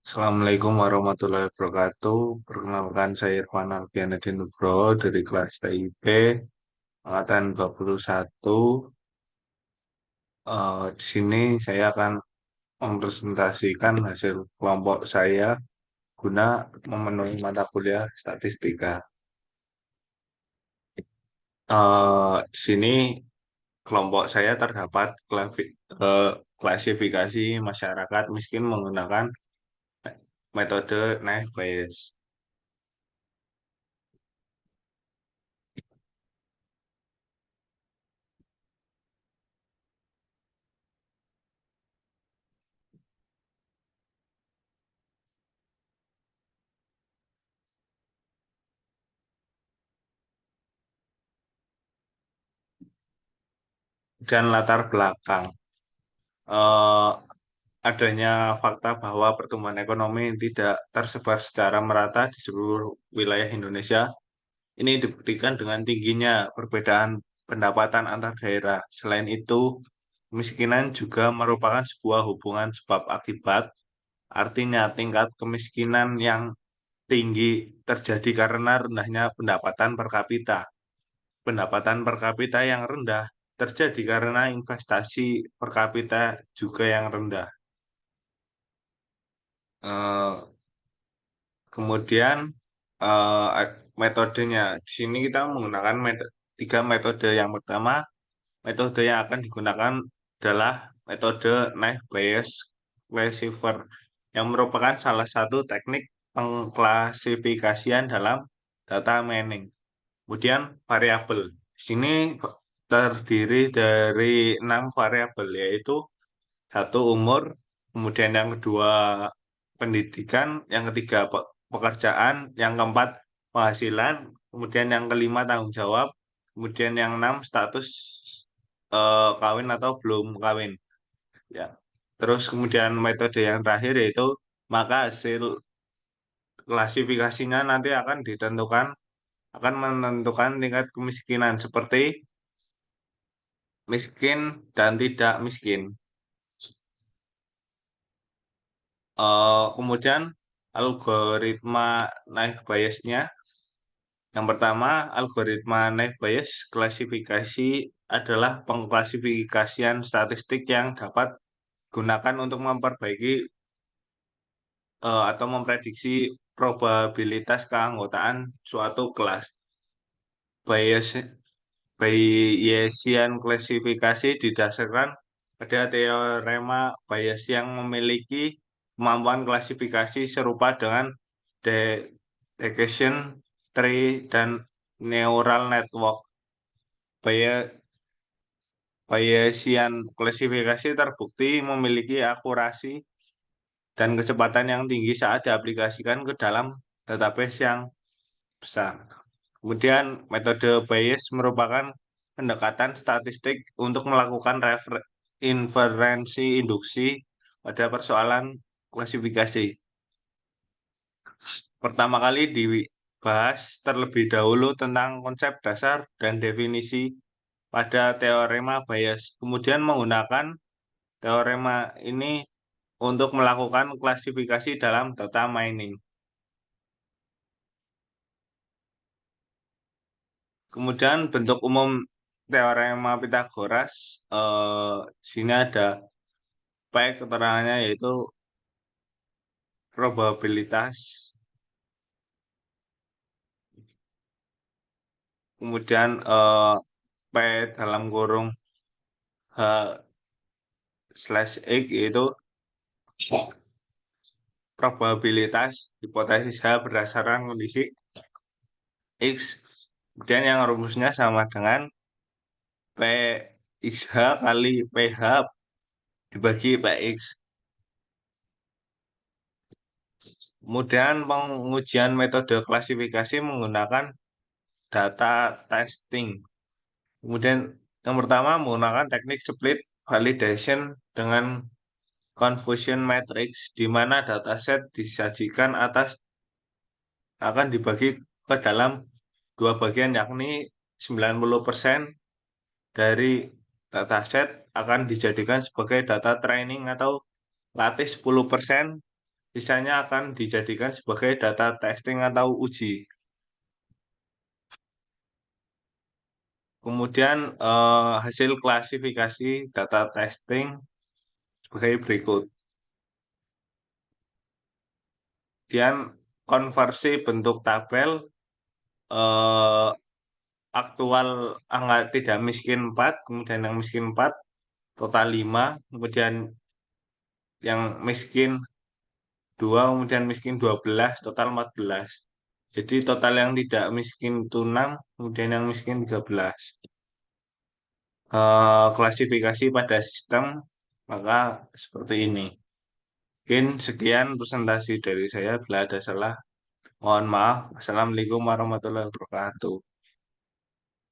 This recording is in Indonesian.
Assalamualaikum warahmatullahi wabarakatuh. Perkenalkan saya Irfan Alfianedi Nugroho dari kelas TIP angkatan 21. Di sini saya akan mempresentasikan hasil kelompok saya guna memenuhi mata kuliah statistika. Di sini kelompok saya terdapat klasifikasi masyarakat miskin menggunakan metode Nash Bayes. Dan latar belakang. Eh, Adanya fakta bahwa pertumbuhan ekonomi tidak tersebar secara merata di seluruh wilayah Indonesia. Ini dibuktikan dengan tingginya perbedaan pendapatan antar daerah. Selain itu, kemiskinan juga merupakan sebuah hubungan sebab akibat. Artinya, tingkat kemiskinan yang tinggi terjadi karena rendahnya pendapatan per kapita. Pendapatan per kapita yang rendah terjadi karena investasi per kapita juga yang rendah. Eh, Kemudian metodenya di sini kita menggunakan tiga metode. Yang pertama, metode yang akan digunakan adalah metode Nash Bayes Classifier yang merupakan salah satu teknik pengklasifikasian dalam data mining. Kemudian variabel. Di sini terdiri dari 6 variabel, yaitu satu umur, kemudian yang kedua pendidikan, yang ketiga pekerjaan, yang keempat penghasilan, kemudian yang kelima tanggung jawab, kemudian yang enam status kawin atau belum kawin. Ya. Terus kemudian metode yang terakhir yaitu maka hasil klasifikasinya nanti akan menentukan tingkat kemiskinan seperti miskin dan tidak miskin. Kemudian algoritma Nash Bayes-nya. Yang pertama, algoritma Nash Bayes klasifikasi adalah pengklasifikasian statistik yang dapat digunakan untuk memperbaiki atau memprediksi probabilitas keanggotaan suatu kelas. Bayes Bayesian klasifikasi didasarkan pada teorema Bayes yang memiliki kemampuan klasifikasi serupa dengan decision tree dan neural network. Bayesian klasifikasi terbukti memiliki akurasi dan kecepatan yang tinggi saat diaplikasikan ke dalam database yang besar. Kemudian metode Bayes merupakan pendekatan statistik untuk melakukan inferensi induksi pada persoalan klasifikasi. Pertama kali dibahas terlebih dahulu tentang konsep dasar dan definisi pada teorema Bayes. Kemudian menggunakan teorema ini untuk melakukan klasifikasi dalam data mining. Kemudian bentuk umum teorema Pitagoras, sini ada P keterangannya yaitu probabilitas. Kemudian P dalam kurung H slash X yaitu probabilitas hipotesis H berdasarkan kondisi X. Kemudian yang rumusnya sama dengan P X H kali PH dibagi PX. Kemudian pengujian metode klasifikasi menggunakan data testing. Kemudian yang pertama menggunakan teknik split validation dengan confusion matrix, di mana dataset disajikan akan dibagi ke dalam dua bagian, yakni 90% dari dataset akan dijadikan sebagai data training atau latih 10%, sisanya akan dijadikan sebagai data testing atau uji. Kemudian hasil klasifikasi data testing sebagai berikut. Kemudian konversi bentuk tabel eh, aktual angka tidak miskin 4, kemudian yang miskin 4 total 5, kemudian yang miskin 2, kemudian miskin 12 total 14. Jadi total yang tidak miskin itu 6, kemudian yang miskin 13. Klasifikasi pada sistem maka seperti ini. Mungkin sekian presentasi dari saya. Bila ada salah, mohon maaf. Assalamualaikum warahmatullahi wabarakatuh.